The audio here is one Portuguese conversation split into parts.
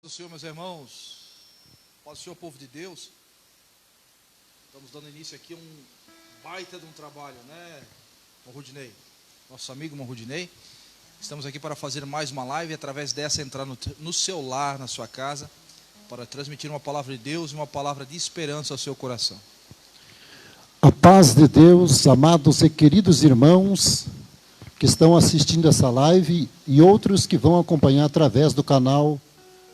do Senhor, meus irmãos, paz do Senhor, povo de Deus. Estamos dando início aqui a um baita de um trabalho, né, Rudinei? Nosso amigo Rudinei. Estamos aqui para fazer mais uma live, através dessa entrar no seu lar, na sua casa, para transmitir uma palavra de Deus e uma palavra de esperança ao seu coração. A paz de Deus, amados e queridos irmãos que estão assistindo essa live e outros que vão acompanhar através do canal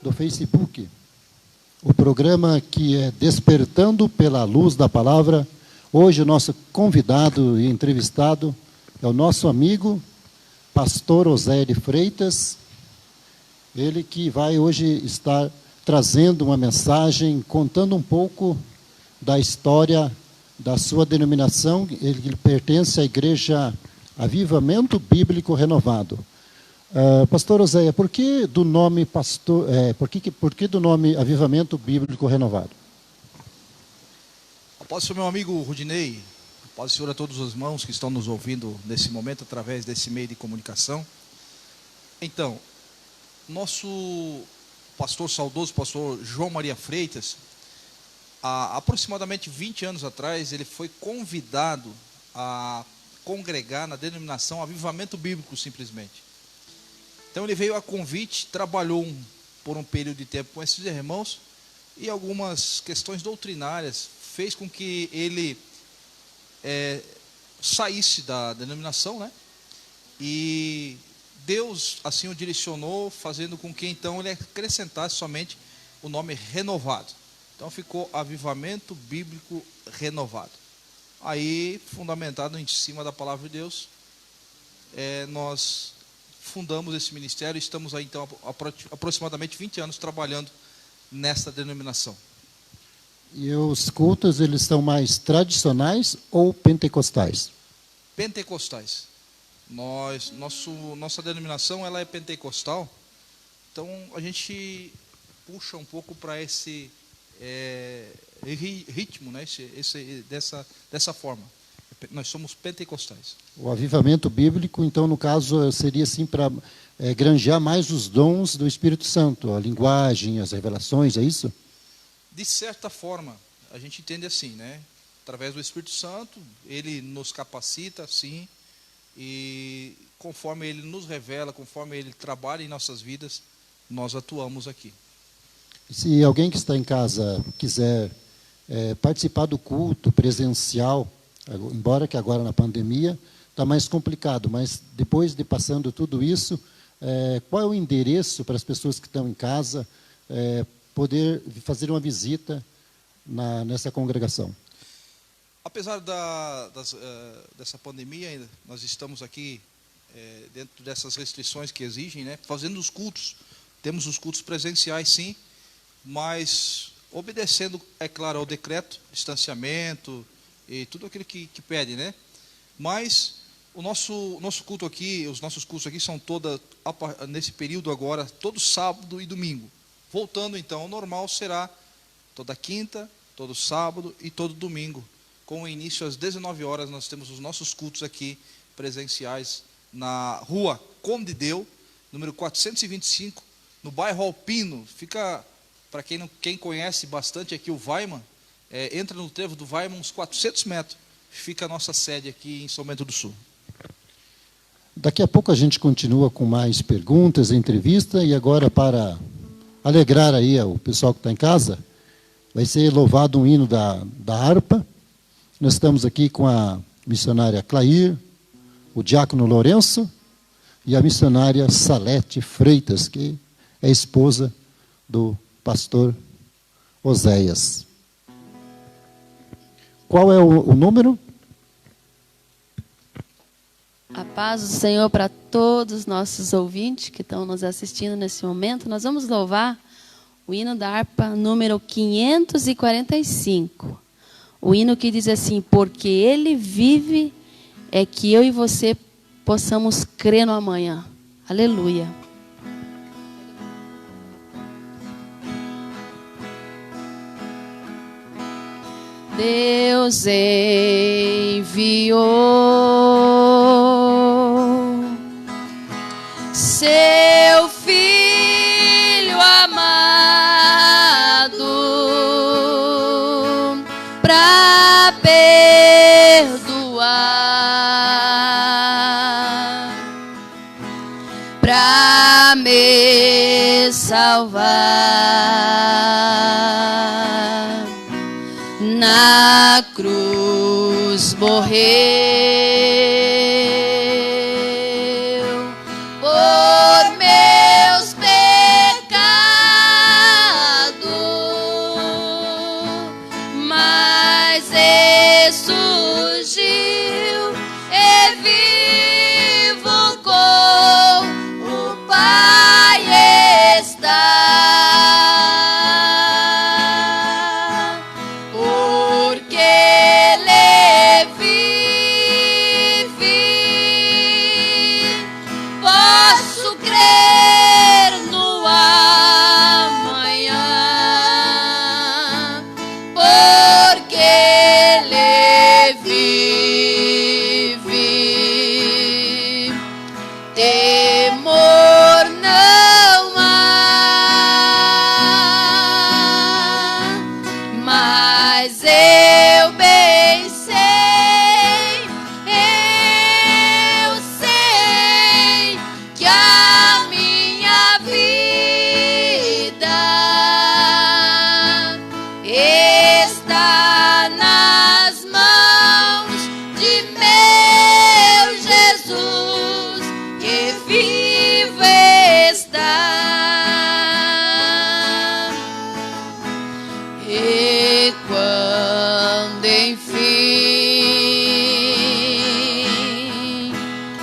do Facebook. O programa que é Despertando pela Luz da Palavra. Hoje o nosso convidado e entrevistado é o nosso amigo, pastor Oséias de Freitas. Ele que vai hoje estar trazendo uma mensagem, contando um pouco da história da sua denominação. Ele pertence à Igreja Avivamento Bíblico Renovado. Pastor Oséias, por que do nome por que do nome Avivamento Bíblico Renovado? Paz do Senhor, meu amigo Rudinei, paz do Senhor a todos os irmãos que estão nos ouvindo nesse momento, através desse meio de comunicação. Então, nosso pastor saudoso, pastor João Maria Freitas, há aproximadamente 20 anos atrás, ele foi convidado a congregar na denominação Avivamento Bíblico, simplesmente. Então ele veio a convite, trabalhou por um período de tempo com esses irmãos, e algumas questões doutrinárias fez com que ele saísse da denominação, né? E Deus assim o direcionou, fazendo com que então ele acrescentasse somente o nome renovado. Então ficou Avivamento Bíblico Renovado. Aí, fundamentado em cima da palavra de Deus, nós fundamos esse ministério e estamos aí então aproximadamente 20 anos trabalhando nessa denominação. E os cultos, eles são mais tradicionais ou pentecostais? Pentecostais. Nossa denominação ela é pentecostal, então a gente puxa um pouco para esse ritmo, né? Dessa forma. Nós somos pentecostais. O avivamento bíblico, então, no caso, seria assim para granjear mais os dons do Espírito Santo, a linguagem, as revelações, é isso? De certa forma, a gente entende assim, né? Através do Espírito Santo, ele nos capacita, sim, e conforme ele nos revela, conforme ele trabalha em nossas vidas, nós atuamos aqui. Se alguém que está em casa quiser participar do culto presencial, embora que agora na pandemia está mais complicado, mas depois de passando tudo isso, qual é o endereço para as pessoas que estão em casa poder fazer uma visita nessa congregação? Apesar dessa pandemia, nós estamos aqui dentro dessas restrições que exigem, né, fazendo os cultos. Temos os cultos presenciais, sim, mas obedecendo, é claro, ao decreto, distanciamento e tudo aquilo que pede, né? Mas o nosso culto aqui, os nossos cultos aqui são nesse período agora, todo sábado e domingo. Voltando então ao normal, será toda quinta, todo sábado e todo domingo. Com o início às 19 horas, nós temos os nossos cultos aqui presenciais na rua Conde de Deu, número 425, no bairro Alpino. Fica, para quem conhece bastante aqui o Weiman, entra no trevo do Weiman uns 400 metros. Fica a nossa sede aqui em São Bento do Sul. Daqui a pouco a gente continua com mais perguntas, entrevista, e agora, para alegrar aí o pessoal que está em casa, vai ser louvado um hino da harpa. Nós estamos aqui com a missionária Clair, o diácono Lourenço e a missionária Salete Freitas, que é esposa do pastor Oséias. Qual é o número? A paz do Senhor para todos os nossos ouvintes que estão nos assistindo nesse momento. Nós vamos louvar o hino da harpa número 545. O hino que diz assim: porque Ele vive, é que eu e você possamos crer no amanhã. Aleluia. Deus enviou seu Filho amado pra me salvar. Na cruz morreu por meus pecados, mas ressurgiu e vivo com o Pai está. Porque Ele vive, posso crer no amanhã. Porque Ele vive, temor não há, mas eu bem sei que a minha vida está nas mãos de meu Jesus, que vivo está. E quando enfim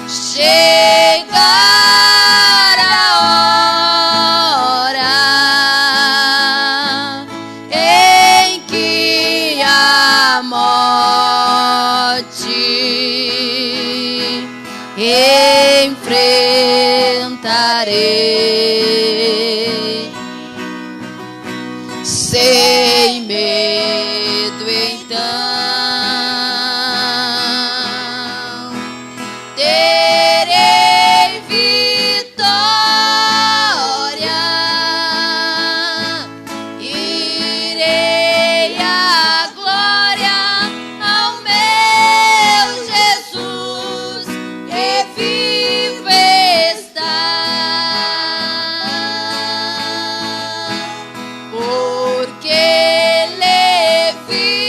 chegar a hora em que a morte enfrentarei, sem medo então terei vitória, irei à glória ao meu Jesus, que vivo está. Porque Ele vive,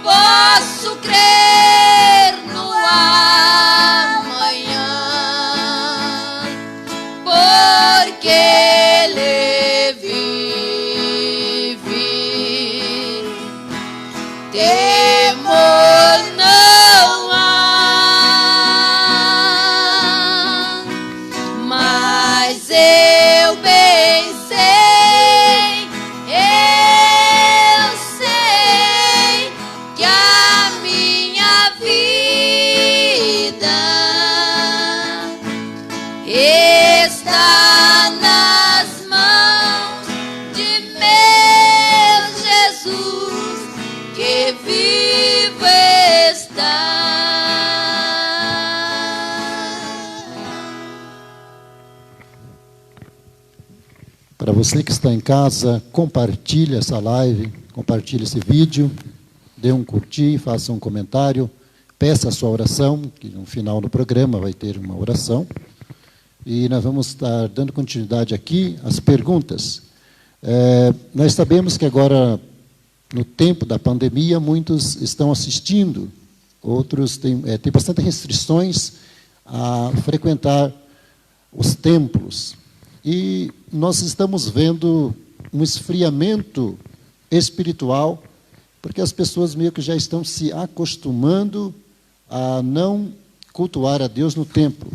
posso crer no amanhã. Porque Ele vive, temor não há, mas eu bem sei que a minha vida está nas mãos de meu Jesus, que vivo está. Para você que está em casa, compartilhe essa live, compartilhe esse vídeo, dê um curtir, faça um comentário, peça a sua oração, que no final do programa vai ter uma oração. E nós vamos estar dando continuidade aqui às perguntas. Nós sabemos que agora, no tempo da pandemia, muitos estão assistindo, outros têm bastante restrições a frequentar os templos. E nós estamos vendo um esfriamento espiritual, porque as pessoas meio que já estão se acostumando a não cultuar a Deus no templo.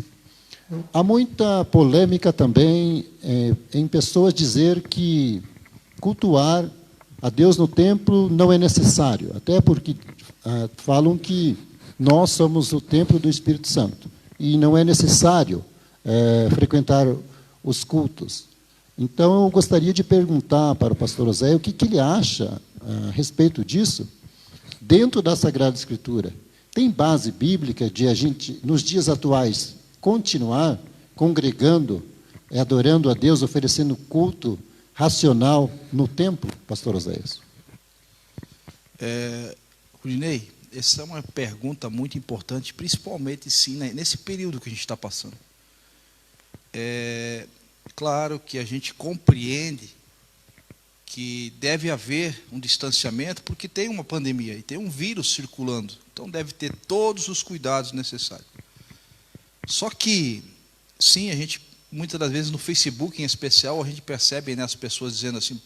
Há muita polêmica também em pessoas dizer que cultuar a Deus no templo não é necessário, até porque falam que nós somos o templo do Espírito Santo e não é necessário frequentar os cultos. Então, eu gostaria de perguntar para o pastor Oséia o que ele acha a respeito disso, dentro da Sagrada Escritura. Tem base bíblica de a gente, nos dias atuais, continuar congregando, adorando a Deus, oferecendo culto racional no templo, pastor Oséias? Rudinei, essa é uma pergunta muito importante, principalmente, sim, nesse período que a gente está passando. É claro que a gente compreende que deve haver um distanciamento, porque tem uma pandemia e tem um vírus circulando. Então, deve ter todos os cuidados necessários. Só que, sim, a gente, muitas das vezes, no Facebook, em especial, a gente percebe, né, as pessoas dizendo assim,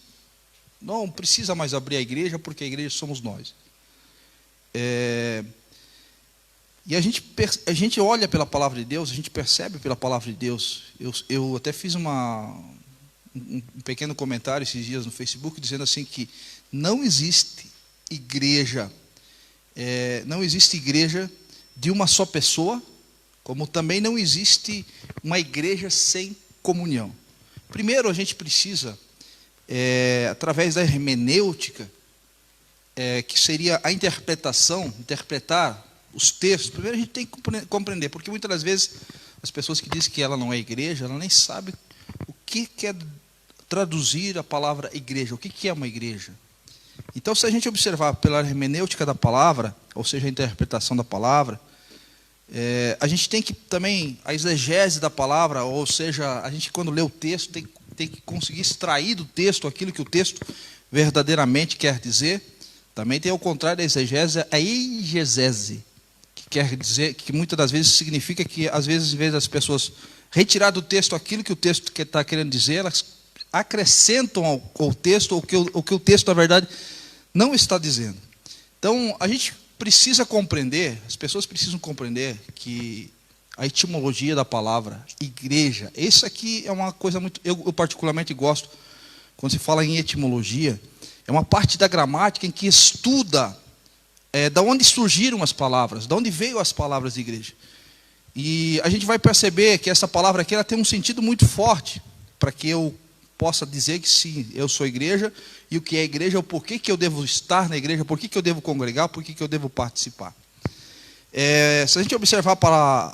não precisa mais abrir a igreja, porque a igreja somos nós. E a gente olha pela palavra de Deus, a gente percebe pela palavra de Deus. Eu até fiz um pequeno comentário esses dias no Facebook, dizendo assim que não existe igreja de uma só pessoa, como também não existe uma igreja sem comunhão. Primeiro, a gente precisa, através da hermenêutica, que seria a interpretar os textos. Primeiro a gente tem que compreender, porque muitas das vezes as pessoas que dizem que ela não é igreja, ela nem sabe o que quer traduzir a palavra igreja, o que é uma igreja. Então, se a gente observar pela hermenêutica da palavra, ou seja, a interpretação da palavra, a gente tem que também, a exegese da palavra, ou seja, a gente quando lê o texto, tem que conseguir extrair do texto aquilo que o texto verdadeiramente quer dizer. Também tem ao contrário da exegese, a eigegese, que quer dizer, que muitas das vezes significa que, às vezes, em vez das pessoas retirar do texto aquilo que o texto está querendo dizer, elas acrescentam ao texto o que o texto, na verdade, não está dizendo. Então, a gente precisa compreender, as pessoas precisam compreender que a etimologia da palavra igreja, isso aqui é uma coisa muito, eu particularmente gosto, quando se fala em etimologia, é uma parte da gramática em que estuda da onde surgiram as palavras, de onde veio as palavras de igreja. E a gente vai perceber que essa palavra aqui ela tem um sentido muito forte, para que eu possa dizer que sim, eu sou igreja, e o que é igreja, o porquê que eu devo estar na igreja, por que eu devo congregar, por que eu devo participar. Se a gente observar para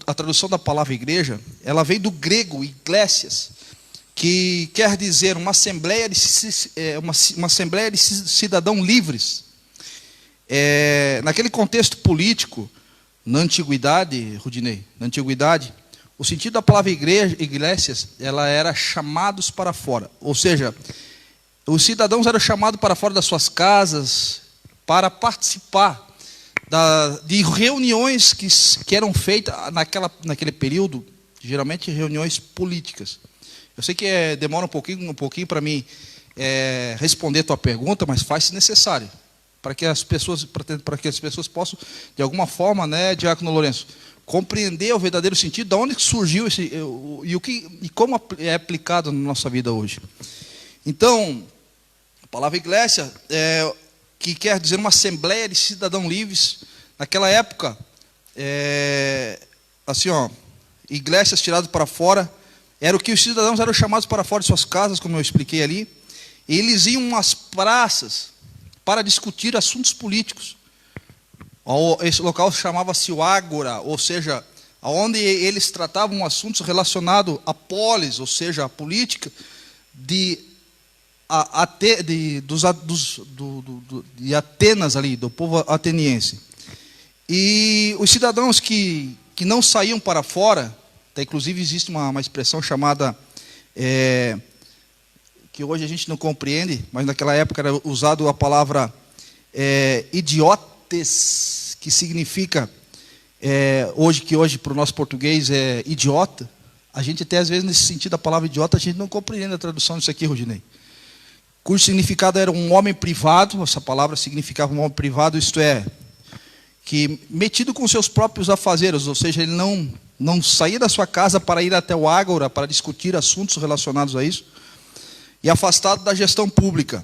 a tradução da palavra igreja, ela vem do grego iglesias, que quer dizer uma assembleia de cidadãos livres. Naquele contexto político, na antiguidade, Rudinei, o sentido da palavra igreja, iglesias, ela era chamados para fora. Ou seja, os cidadãos eram chamados para fora das suas casas para participar de reuniões que eram feitas naquele período, geralmente reuniões políticas. Eu sei que demora um pouquinho para mim responder a tua pergunta, mas faz-se necessário para que as pessoas possam, de alguma forma, né, Diácono Lourenço, compreender o verdadeiro sentido, de onde surgiu e como é aplicado na nossa vida hoje. Então, a palavra igreja, que quer dizer uma assembleia de cidadãos livres, naquela época, iglesias tiradas para fora, era o que os cidadãos eram chamados para fora de suas casas, como eu expliquei ali, e eles iam às praças para discutir assuntos políticos. Esse local chamava-se o ágora, ou seja, onde eles tratavam assuntos relacionados à polis, ou seja, a política de Atenas ali, do povo ateniense. E os cidadãos que não saíam para fora, até inclusive existe uma expressão chamada, que hoje a gente não compreende, mas naquela época era usado a palavra idiotes, que significa, hoje para o nosso português é idiota. A gente até às vezes nesse sentido da palavra idiota, a gente não compreende a tradução disso aqui, Rodinei. Cujo significado era um homem privado, essa palavra significava um homem privado, isto é, que metido com seus próprios afazeres, ou seja, ele não saía da sua casa para ir até o ágora, para discutir assuntos relacionados a isso, e afastado da gestão pública.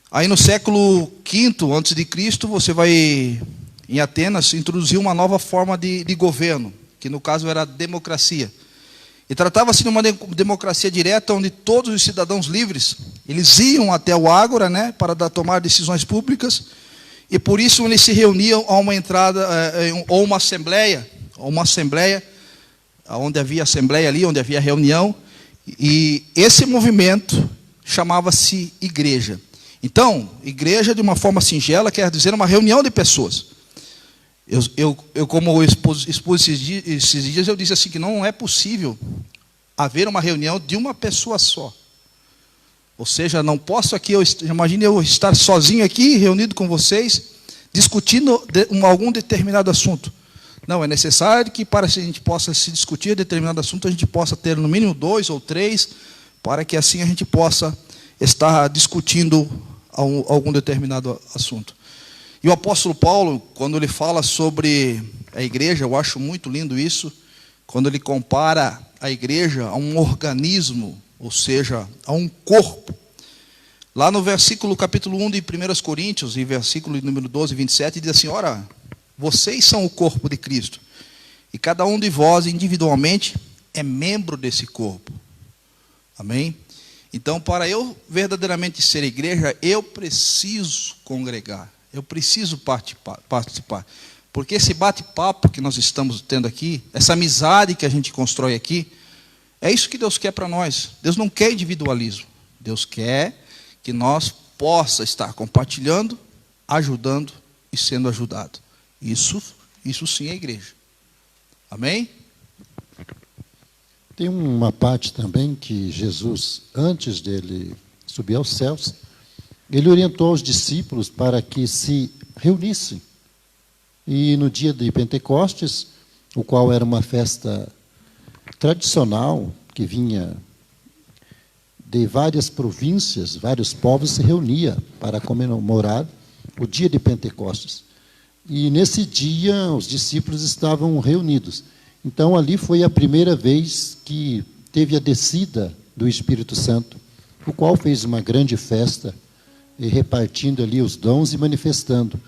Aí no século V a.C., você vai, em Atenas, introduzir uma nova forma de governo, que no caso era a democracia. E tratava-se de uma democracia direta, onde todos os cidadãos livres, eles iam até o ágora, né, para tomar decisões públicas, e por isso eles se reuniam a uma entrada, ou uma assembleia, onde havia assembleia ali, onde havia reunião, e esse movimento chamava-se igreja. Então, igreja, de uma forma singela, quer dizer uma reunião de pessoas. Como expus esses dias, eu disse assim, que não é possível haver uma reunião de uma pessoa só. Ou seja, não posso aqui, imagine eu estar sozinho aqui, reunido com vocês, discutindo algum determinado assunto. Não, é necessário que para que a gente possa se discutir determinado assunto, a gente possa ter no mínimo 2 ou 3, para que assim a gente possa estar discutindo algum determinado assunto. E o apóstolo Paulo, quando ele fala sobre a igreja, eu acho muito lindo isso, quando ele compara a igreja a um organismo, ou seja, a um corpo. Lá no capítulo 1 de 1 Coríntios, e versículo número 12 e 27, diz assim, ora, vocês são o corpo de Cristo, e cada um de vós individualmente é membro desse corpo. Amém? Então, para eu verdadeiramente ser igreja, eu preciso congregar, eu preciso participar. Porque esse bate-papo que nós estamos tendo aqui, essa amizade que a gente constrói aqui, é isso que Deus quer para nós. Deus não quer individualismo. Deus quer que nós possa estar compartilhando, ajudando e sendo ajudado. Isso sim é igreja. Amém? Tem uma parte também que Jesus, antes dele subir aos céus, ele orientou os discípulos para que se reunissem. E no dia de Pentecostes, o qual era uma festa tradicional, que vinha de várias províncias, vários povos se reunia para comemorar o dia de Pentecostes. E nesse dia os discípulos estavam reunidos. Então ali foi a primeira vez que teve a descida do Espírito Santo, o qual fez uma grande festa, e repartindo ali os dons e manifestando.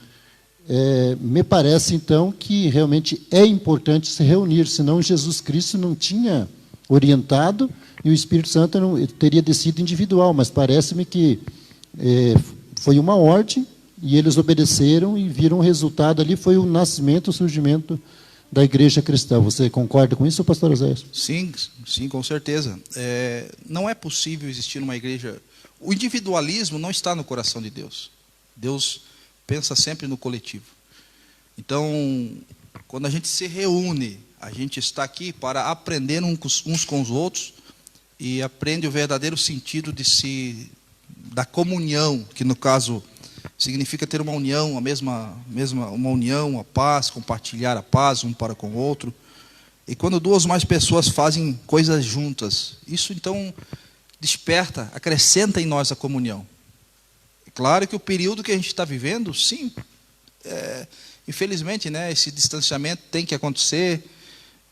Me parece, então, que realmente é importante se reunir, senão Jesus Cristo não tinha orientado e o Espírito Santo não teria descido individual, mas parece-me que foi uma ordem e eles obedeceram e viram o resultado ali, foi o nascimento, o surgimento da igreja cristã. Você concorda com isso, pastor Oséias? Sim, com certeza. Não é possível existir uma igreja... O individualismo não está no coração de Deus. Deus pensa sempre no coletivo. Então, quando a gente se reúne, a gente está aqui para aprender uns com os outros e aprende o verdadeiro sentido da comunhão, que no caso significa ter uma união, uma união, a paz, compartilhar a paz um para com o outro. E quando 2 ou mais pessoas fazem coisas juntas, isso então desperta, acrescenta em nós a comunhão. É claro que o período que a gente está vivendo, sim, infelizmente, né, esse distanciamento tem que acontecer,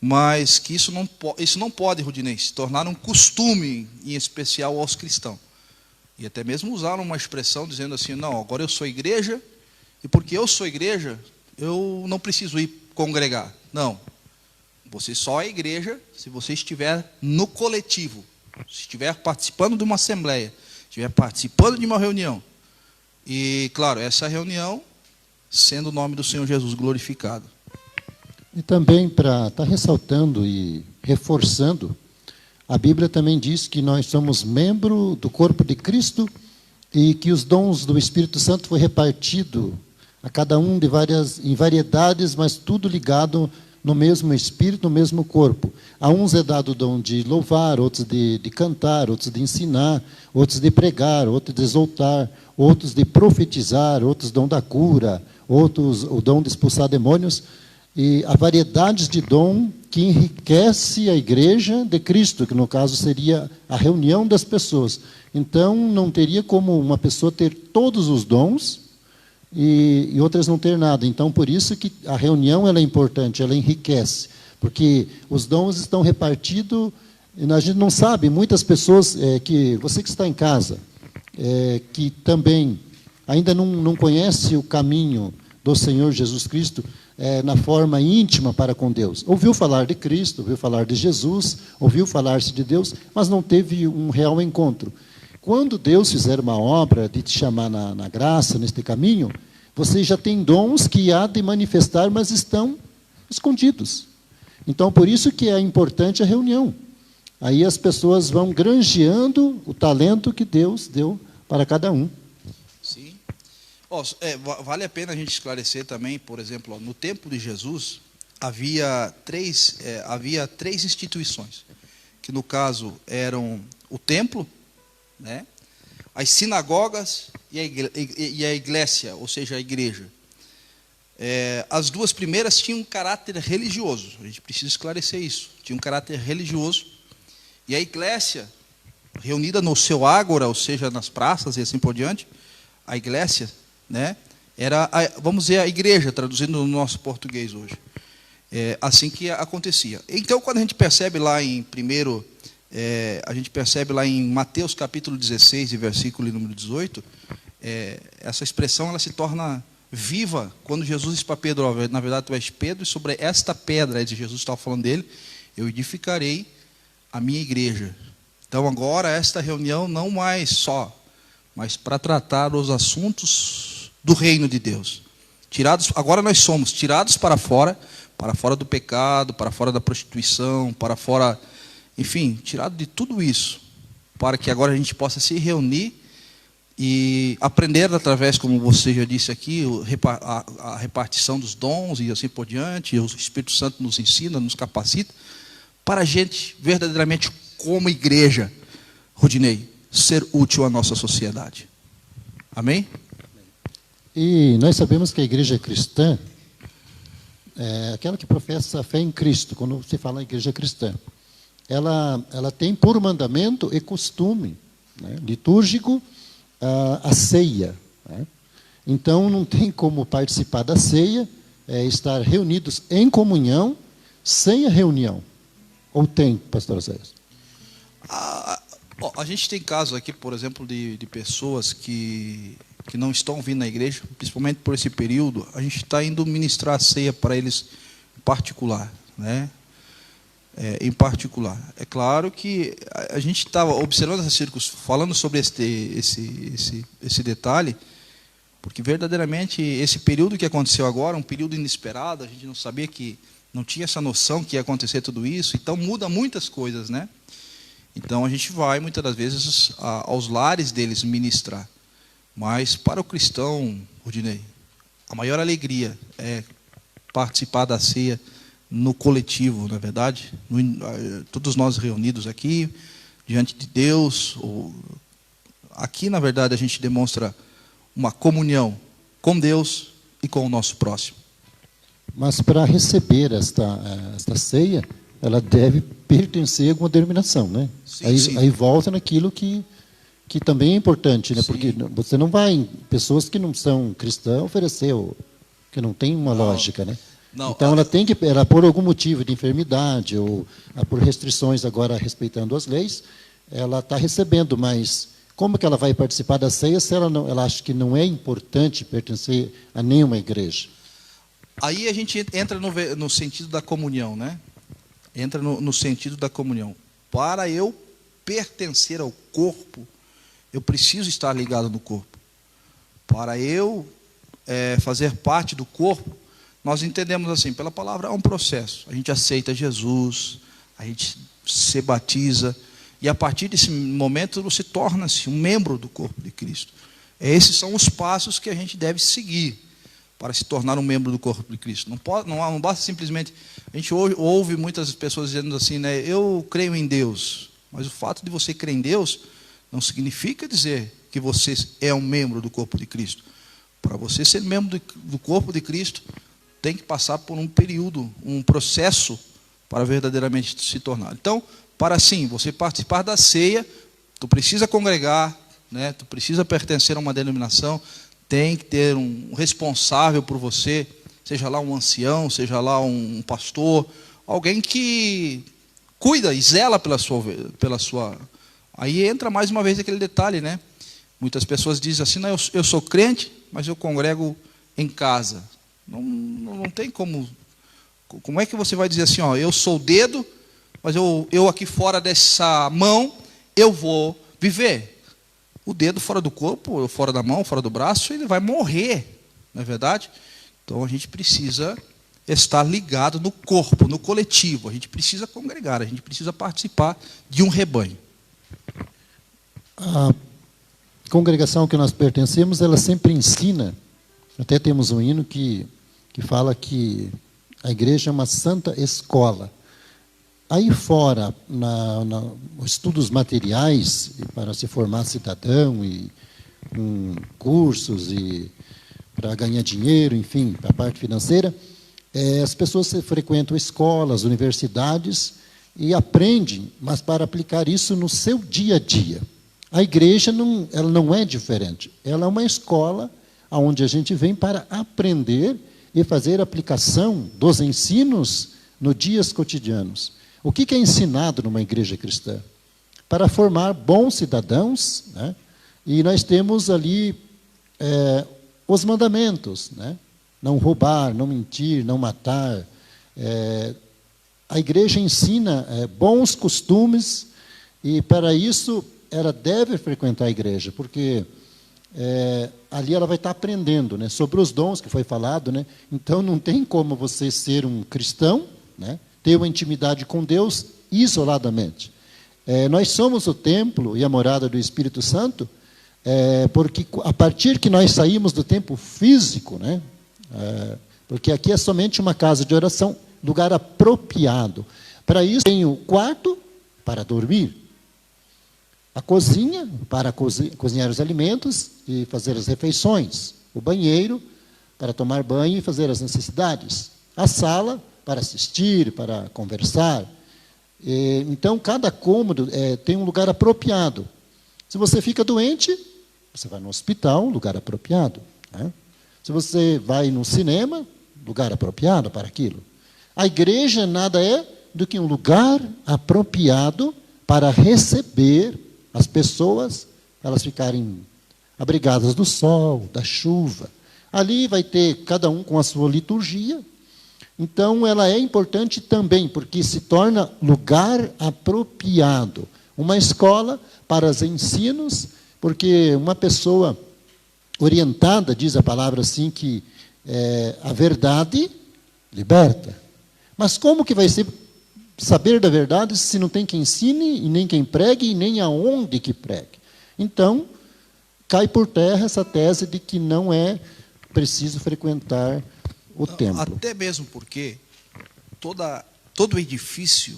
mas que isso não pode, Rudinei, se tornar um costume, em especial aos cristãos. E até mesmo usaram uma expressão dizendo assim, não, agora eu sou igreja, e porque eu sou igreja, eu não preciso ir congregar. Não, você só é igreja se você estiver no coletivo, se estiver participando de uma assembleia, estiver participando de uma reunião. E, claro, essa reunião sendo o nome do Senhor Jesus glorificado. E também, para estar ressaltando e reforçando, a Bíblia também diz que nós somos membro do corpo de Cristo e que os dons do Espírito Santo foi repartido a cada um em variedades, mas tudo ligado no mesmo Espírito, no mesmo corpo. A uns é dado o dom de louvar, outros de cantar, outros de ensinar, outros de pregar, outros de exaltar, outros de profetizar, outros dom da cura, outros o dom de expulsar demônios. E há variedades de dom que enriquece a igreja de Cristo, que no caso seria a reunião das pessoas. Então, não teria como uma pessoa ter todos os dons e outras não ter nada. Então, por isso que a reunião ela é importante, ela enriquece, porque os dons estão repartidos, e a gente não sabe, muitas pessoas, que você que está em casa, que também ainda não conhece o caminho do Senhor Jesus Cristo, na forma íntima para com Deus. Ouviu falar de Cristo, ouviu falar de Jesus, ouviu falar-se de Deus, mas não teve um real encontro. Quando Deus fizer uma obra de te chamar na graça, neste caminho, você já tem dons que há de manifestar, mas estão escondidos. Então, por isso que é importante a reunião. Aí as pessoas vão granjeando o talento que Deus deu para cada um. Vale a pena a gente esclarecer também, por exemplo, no tempo de Jesus, havia três instituições, que no caso eram o templo, né, as sinagogas e a igreja, ou seja, a igreja. As duas primeiras tinham um caráter religioso, a gente precisa esclarecer isso, tinha um caráter religioso, e a igreja, reunida no seu ágora, ou seja, nas praças e assim por diante, a igreja, né, era, vamos dizer, a igreja, traduzindo no nosso português hoje. Assim que acontecia. Então, quando a gente percebe lá em Mateus capítulo 16, e versículo número 18, essa expressão ela se torna viva quando Jesus disse para Pedro: na verdade tu és Pedro, e sobre esta pedra, Jesus estava falando dele, eu edificarei a minha igreja. Então agora esta reunião não mais só, mas para tratar os assuntos do reino de Deus. Agora nós somos tirados para fora do pecado, para fora da prostituição, para fora, enfim, tirado de tudo isso, para que agora a gente possa se reunir e aprender através, como você já disse aqui, a repartição dos dons e assim por diante. O Espírito Santo nos ensina, nos capacita, para a gente verdadeiramente, como igreja, Rudinei, ser útil à nossa sociedade. Amém? E nós sabemos que a igreja cristã é aquela que professa a fé em Cristo. Quando se fala em igreja cristã, ela tem por mandamento e costume, né, litúrgico, a ceia, né? Então não tem como participar da ceia, estar reunidos em comunhão sem a reunião. Ou tem, pastor Zéias? A gente tem casos aqui, por exemplo, de pessoas que não estão vindo na igreja, principalmente por esse período. A gente está indo ministrar a ceia para eles em particular, né? Em particular. É claro que a gente estava observando essa circunstância, falando sobre esse detalhe, porque verdadeiramente esse período que aconteceu agora, um período inesperado, a gente não sabia, que não tinha essa noção que ia acontecer tudo isso, então muda muitas coisas, né? Então a gente vai muitas das vezes aos lares deles ministrar. Mas para o cristão, Rudinei, a maior alegria é participar da ceia no coletivo, na verdade, todos nós reunidos aqui, diante de Deus. Aqui, na verdade, a gente demonstra uma comunhão com Deus e com o nosso próximo. Mas para receber esta ceia, ela deve pertencer a alguma denominação, né? Sim, sim. Aí volta naquilo que também é importante, né? Sim. Porque você não vai em pessoas que não são cristãs oferecer, que não tem uma lógica, né? Não, então ela por algum motivo de enfermidade ou por restrições agora respeitando as leis, ela está recebendo, mas como que ela vai participar da ceia se ela acha que não é importante pertencer a nenhuma igreja? Aí a gente entra no sentido da comunhão, né? Entra no sentido da comunhão. Para eu pertencer ao corpo, eu preciso estar ligado no corpo. Para eu fazer parte do corpo, nós entendemos assim, pela palavra, é um processo. A gente aceita Jesus, a gente se batiza, e a partir desse momento você torna-se um membro do corpo de Cristo. Esses são os passos que a gente deve seguir para se tornar um membro do corpo de Cristo. Não basta simplesmente... A gente ouve muitas pessoas dizendo assim, né, eu creio em Deus. Mas o fato de você crer em Deus não significa dizer que você é um membro do corpo de Cristo. Para você ser membro do corpo de Cristo, tem que passar por um período, um processo para verdadeiramente se tornar. Então, para assim, você participar da ceia, tu precisa congregar, né? Tu precisa pertencer a uma denominação, tem que ter um responsável por você, seja lá um ancião, seja lá um pastor, alguém que cuida e zela pela sua... Aí entra mais uma vez aquele detalhe, né? Muitas pessoas dizem assim, não, eu sou crente, mas eu congrego em casa. Não tem como... Como é que você vai dizer assim, ó, eu sou o dedo, mas eu aqui fora dessa mão, eu vou viver. O dedo fora do corpo, fora da mão, fora do braço, ele vai morrer, não é verdade? Então a gente precisa estar ligado no corpo, no coletivo. A gente precisa congregar, a gente precisa participar de um rebanho. A congregação que nós pertencemos, ela sempre ensina Até temos um hino que fala que a igreja é uma santa escola. Aí fora, nos estudos materiais, para se formar cidadão, e cursos, e para ganhar dinheiro, enfim, para a parte financeira, as pessoas frequentam escolas, universidades, e aprendem, mas para aplicar isso no seu dia a dia. A igreja ela não é diferente. Ela é uma escola onde a gente vem para aprender e fazer aplicação dos ensinos nos dias cotidianos. O que é ensinado numa igreja cristã? Para formar bons cidadãos, né? E nós temos ali os mandamentos, né? Não roubar, não mentir, não matar. A igreja ensina bons costumes, e para isso ela deve frequentar a igreja, porque ali ela vai estar aprendendo, né, sobre os dons que foi falado, né? Então não tem como você ser um cristão, né, ter uma intimidade com Deus isoladamente. Nós somos o templo e a morada do Espírito Santo, porque a partir que nós saímos do tempo físico, né, porque aqui é somente uma casa de oração, lugar apropriado. Para isso tem o quarto para dormir, a cozinha para cozinhar os alimentos e fazer as refeições, o banheiro para tomar banho e fazer as necessidades, a sala para assistir, para conversar. Então, cada cômodo tem um lugar apropriado. Se você fica doente, você vai no hospital, lugar apropriado, né? Se você vai no cinema, lugar apropriado para aquilo. A igreja nada é do que um lugar apropriado para receber as pessoas, elas ficarem abrigadas do sol, da chuva. Ali vai ter cada um com a sua liturgia. Então, ela é importante também, porque se torna lugar apropriado. Uma escola para os ensinos, porque uma pessoa orientada, diz a palavra assim, que a verdade liberta. Mas como que vai ser saber da verdade se não tem quem ensine, e nem quem pregue, e nem aonde que pregue? Então, cai por terra essa tese de que não é preciso frequentar o templo. Até mesmo porque todo edifício,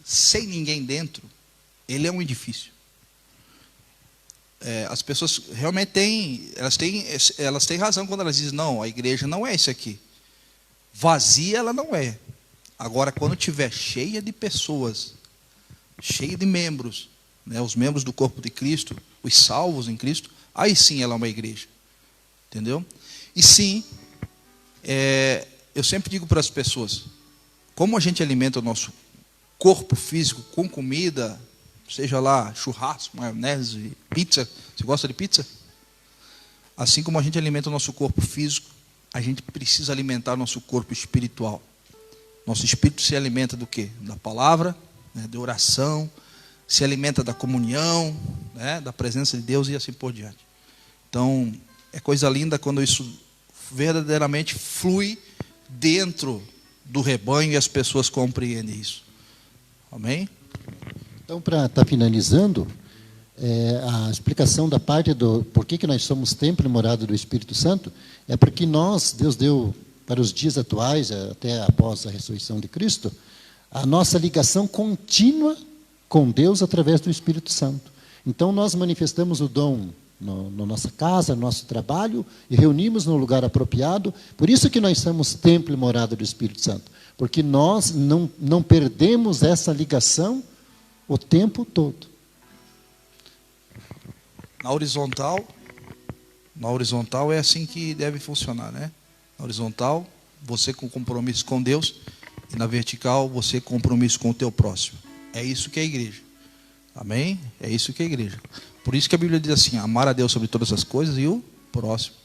sem ninguém dentro, ele é um edifício. As pessoas realmente elas têm razão quando elas dizem, não, a igreja não é isso aqui. Vazia ela não é. Agora, quando estiver cheia de pessoas, cheia de membros, né, os membros do corpo de Cristo, os salvos em Cristo, aí sim ela é uma igreja. Entendeu? E sim, eu sempre digo para as pessoas, como a gente alimenta o nosso corpo físico com comida, seja lá churrasco, maionese, pizza, você gosta de pizza? Assim como a gente alimenta o nosso corpo físico, a gente precisa alimentar o nosso corpo espiritual. Nosso espírito se alimenta do quê? Da palavra, né, da oração, se alimenta da comunhão, né, da presença de Deus e assim por diante. Então, é coisa linda quando isso verdadeiramente flui dentro do rebanho e as pessoas compreendem isso. Amém? Então, para estar finalizando, a explicação da parte do porquê que nós somos templo e morada do Espírito Santo, é porque Deus deu para os dias atuais, até após a ressurreição de Cristo, a nossa ligação contínua com Deus através do Espírito Santo. Então, nós manifestamos o dom na nossa casa, no nosso trabalho, e reunimos no lugar apropriado. Por isso que nós somos templo e morada do Espírito Santo, porque nós não perdemos essa ligação o tempo todo. Na horizontal é assim que deve funcionar, né? Na horizontal, você com compromisso com Deus, e na vertical, você com compromisso com o teu próximo. É isso que é a igreja. Amém? É isso que é a igreja. Por isso que a Bíblia diz assim, amar a Deus sobre todas as coisas e o próximo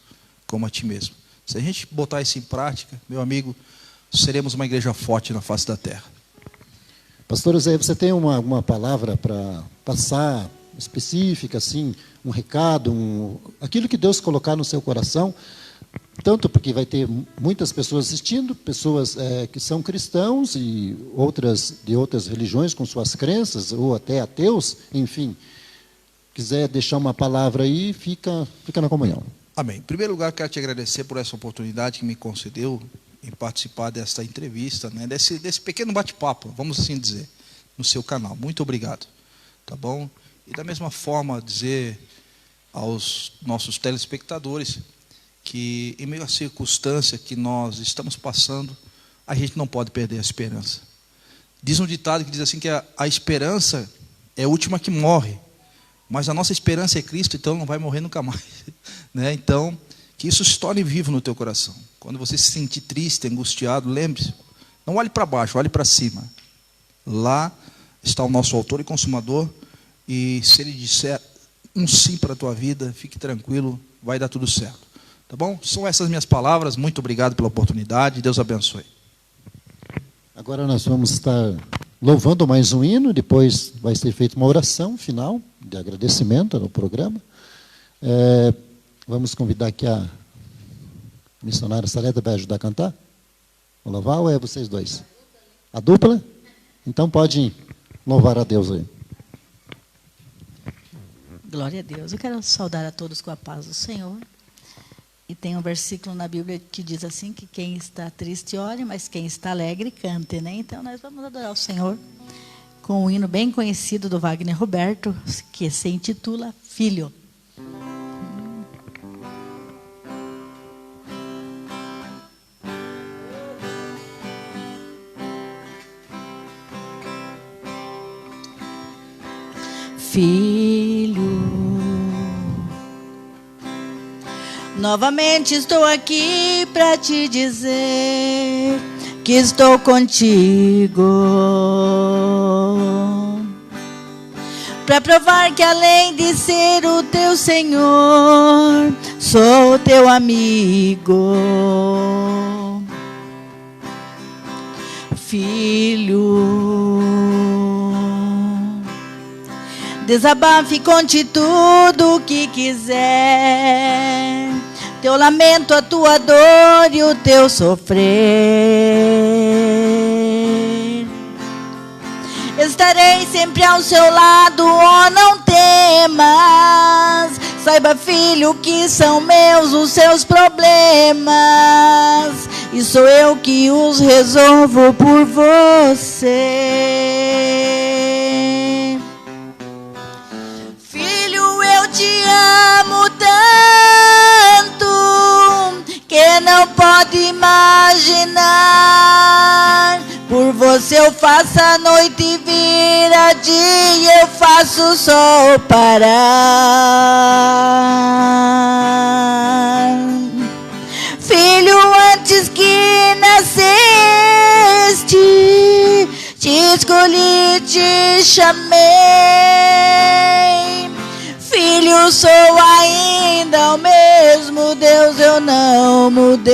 como a ti mesmo. Se a gente botar isso em prática, meu amigo, seremos uma igreja forte na face da terra. Pastor José, você tem alguma palavra para passar específica, assim, um recado, aquilo que Deus colocar no seu coração, tanto porque vai ter muitas pessoas assistindo, pessoas que são cristãos e outras de outras religiões com suas crenças, ou até ateus, enfim. Quiser deixar uma palavra aí, fica na comunhão. Amém. Em primeiro lugar, quero te agradecer por essa oportunidade que me concedeu em participar desta entrevista, né, desse pequeno bate-papo, vamos assim dizer, no seu canal. Muito obrigado. Tá bom? E da mesma forma, dizer aos nossos telespectadores que, em meio à circunstância que nós estamos passando, a gente não pode perder a esperança. Diz um ditado que diz assim que a esperança é a última que morre, mas a nossa esperança é Cristo, então não vai morrer nunca mais. Né? Então, que isso se torne vivo no teu coração. Quando você se sentir triste, angustiado, lembre-se, não olhe para baixo, olhe para cima. Lá está o nosso autor e consumador, e se ele disser um sim para a tua vida, fique tranquilo, vai dar tudo certo. Tá bom? São essas minhas palavras, muito obrigado pela oportunidade, Deus abençoe. Agora nós vamos estar louvando mais um hino, depois vai ser feita uma oração final de agradecimento no programa. Vamos convidar aqui a missionária Saleta para ajudar a cantar? O louvar ou é vocês dois? A dupla? Então pode louvar a Deus aí. Glória a Deus. Eu quero saudar a todos com a paz do Senhor. E tem um versículo na Bíblia que diz assim, que quem está triste ore, mas quem está alegre cante, né? Então nós vamos adorar o Senhor com um hino bem conhecido do Wagner Roberto, que se intitula Filho. Filho, novamente estou aqui para te dizer que estou contigo, para provar que além de ser o teu Senhor, sou teu amigo. Filho, desabafe e conte tudo o que quiser, teu lamento, a tua dor e o teu sofrer. Estarei sempre ao seu lado, oh, não temas. Saiba, filho, que são meus os seus problemas, e sou eu que os resolvo por você. Eu te amo tanto que não pode imaginar. Por você eu faço a noite vira dia, eu faço o sol parar. Filho, antes que nasceste, te escolhi, te chamei. Filho, sou ainda o mesmo Deus, eu não mudei.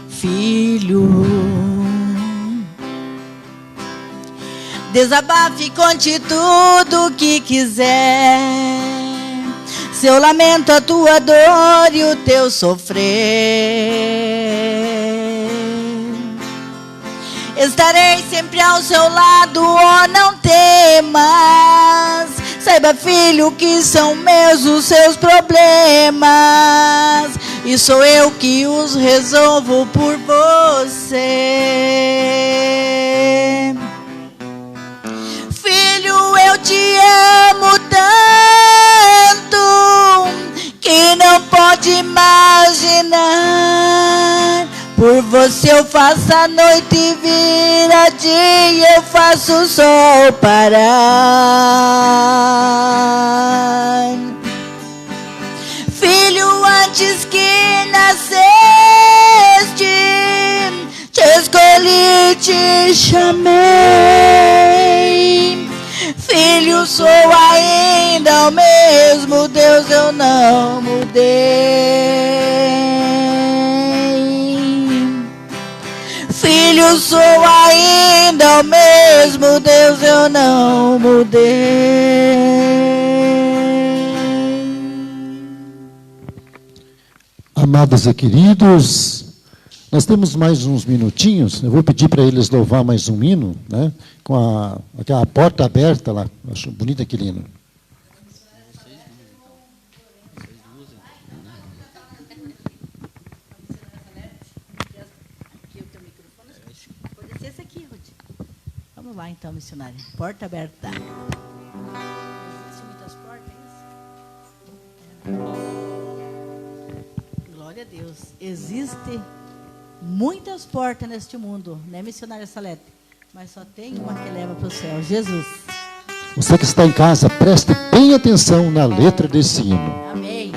Filho, desabafe e conte tudo o que quiser, seu lamento, a tua dor e o teu sofrer. Estarei sempre ao seu lado, oh, não temas. Saiba, filho, que são meus os seus problemas, e sou eu que os resolvo por você. Filho, eu te amo tanto que não pode imaginar. Por você eu faço a noite vira dia, eu faço o sol parar. Filho, antes que nasceste, te escolhi, te chamei. Filho, sou ainda o mesmo Deus, eu não mudei. Filho, sou ainda o mesmo Deus, eu não mudei. Amados e queridos, Nós temos mais uns minutinhos, eu vou pedir para eles louvar mais um hino, né, com aquela porta aberta lá. Acho bonito aquele hino. Vamos lá então, missionária. Porta aberta. Existem muitas portas, é isso? Glória a Deus. Existem muitas portas neste mundo, né, missionária Salete? Mas só tem uma que leva para o céu, Jesus. Você que está em casa, preste bem atenção na letra desse hino. Amém.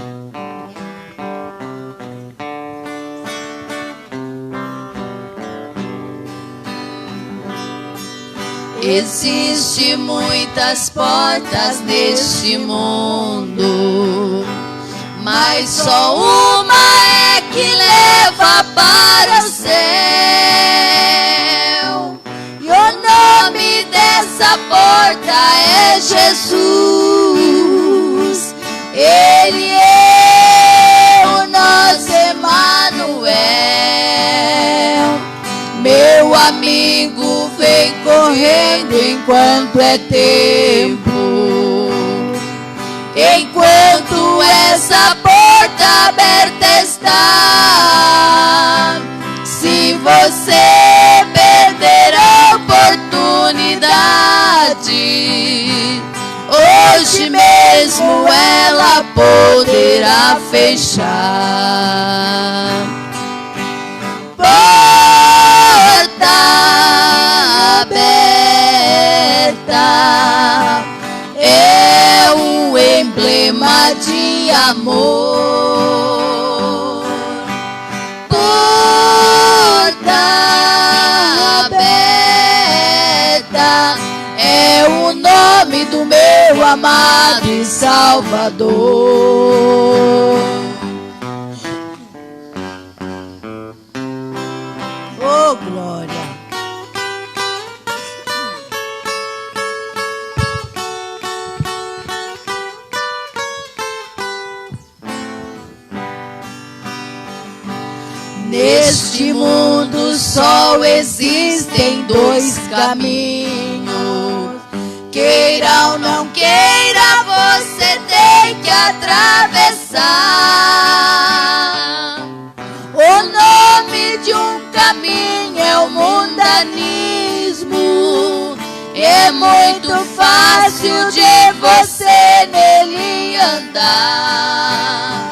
Existem muitas portas neste mundo, mas só uma é que leva para o céu. E o nome dessa porta é Jesus. Ele é o nosso Emanuel. Meu amigo, vem correndo enquanto é tempo. Enquanto essa porta aberta está, se você perder a oportunidade, hoje mesmo ela poderá fechar. Porta aberta é o emblema de amor. Porta aberta é o nome do meu amado e Salvador. Oh, glória. Neste mundo só existem dois caminhos. Queira ou não queira, você tem que atravessar. O nome de um caminho é o mundanismo. É muito fácil de você nele andar.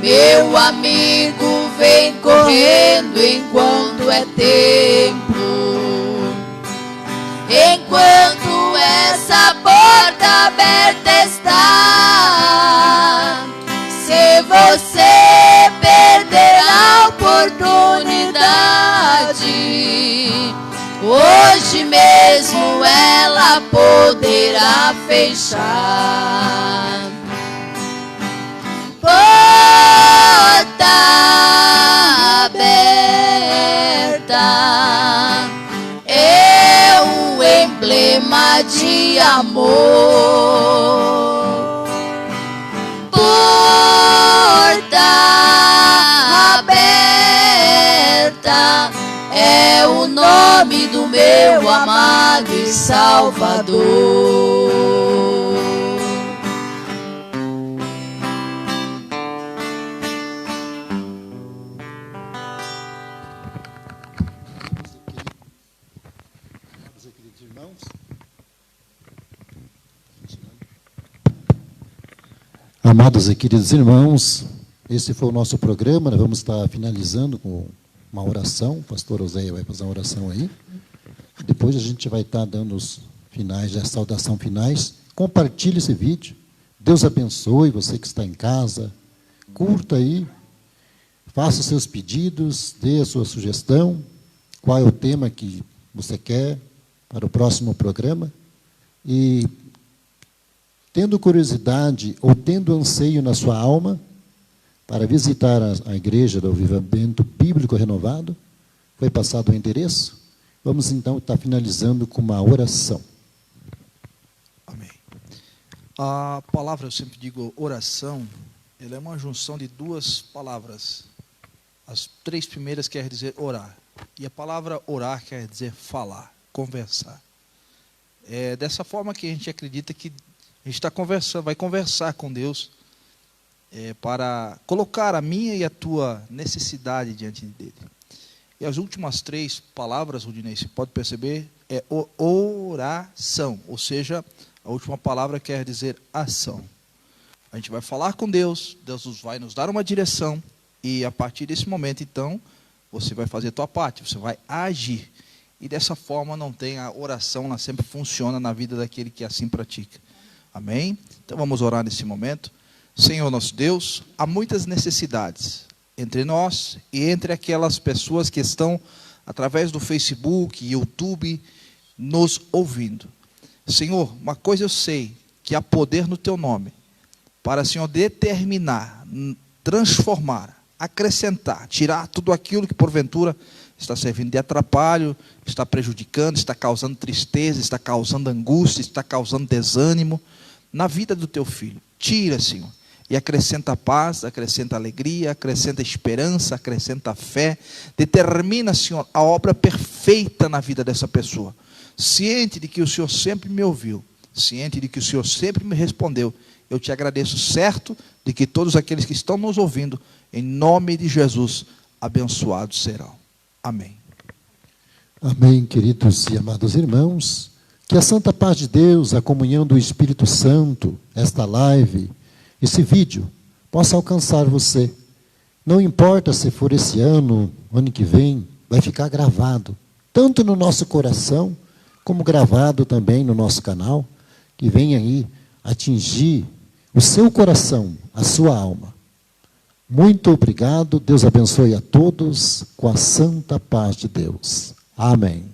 Meu amigo, vem correndo enquanto é tempo. Enquanto essa porta aberta está, se você perder a oportunidade, hoje mesmo ela poderá fechar. Porta aberta é o emblema de amor. Porta aberta é o nome do meu amado e Salvador. Amados e queridos irmãos, esse foi o nosso programa. Nós vamos estar finalizando com uma oração. O pastor Oséia vai fazer uma oração aí. Depois a gente vai estar dando os finais, as saudações finais. Compartilhe esse vídeo. Deus abençoe você que está em casa. Curta aí. Faça os seus pedidos, dê a sua sugestão. Qual é o tema que você quer para o próximo programa. E tendo curiosidade ou tendo anseio na sua alma para visitar a igreja do Avivamento Bíblico Renovado, foi passado o endereço. Vamos então estar finalizando com uma oração. Amém. A palavra, eu sempre digo oração, ela é uma junção de duas palavras. As 3 primeiras quer dizer orar. E a palavra orar quer dizer falar, conversar. É dessa forma que a gente acredita que a gente está conversando, vai conversar com Deus para colocar a minha e a tua necessidade diante dele. E as últimas 3 palavras, Rudinei, você pode perceber, é oração, ou seja, a última palavra quer dizer ação. A gente vai falar com Deus, Deus vai nos dar uma direção, e a partir desse momento, então, você vai fazer a tua parte, você vai agir. E dessa forma não tem a oração, ela sempre funciona na vida daquele que assim pratica. Amém? Então vamos orar nesse momento. Senhor nosso Deus, há muitas necessidades entre nós e entre aquelas pessoas que estão através do Facebook, YouTube, nos ouvindo. Senhor, uma coisa eu sei, que há poder no teu nome, para, Senhor, determinar, transformar, acrescentar, tirar tudo aquilo que porventura está servindo de atrapalho, está prejudicando, está causando tristeza, está causando angústia, está causando desânimo na vida do teu filho. Tira, Senhor, e acrescenta paz, acrescenta alegria, acrescenta esperança, acrescenta fé. Determina, Senhor, a obra perfeita na vida dessa pessoa. Ciente de que o Senhor sempre me ouviu, ciente de que o Senhor sempre me respondeu, eu te agradeço, certo de que todos aqueles que estão nos ouvindo, em nome de Jesus, abençoados serão. Amém. Amém, queridos e amados irmãos. Que a santa paz de Deus, a comunhão do Espírito Santo, esta live, esse vídeo, possa alcançar você. Não importa se for esse ano, ano que vem, vai ficar gravado, tanto no nosso coração, como gravado também no nosso canal, que vem aí atingir o seu coração, a sua alma. Muito obrigado, Deus abençoe a todos com a santa paz de Deus. Amém.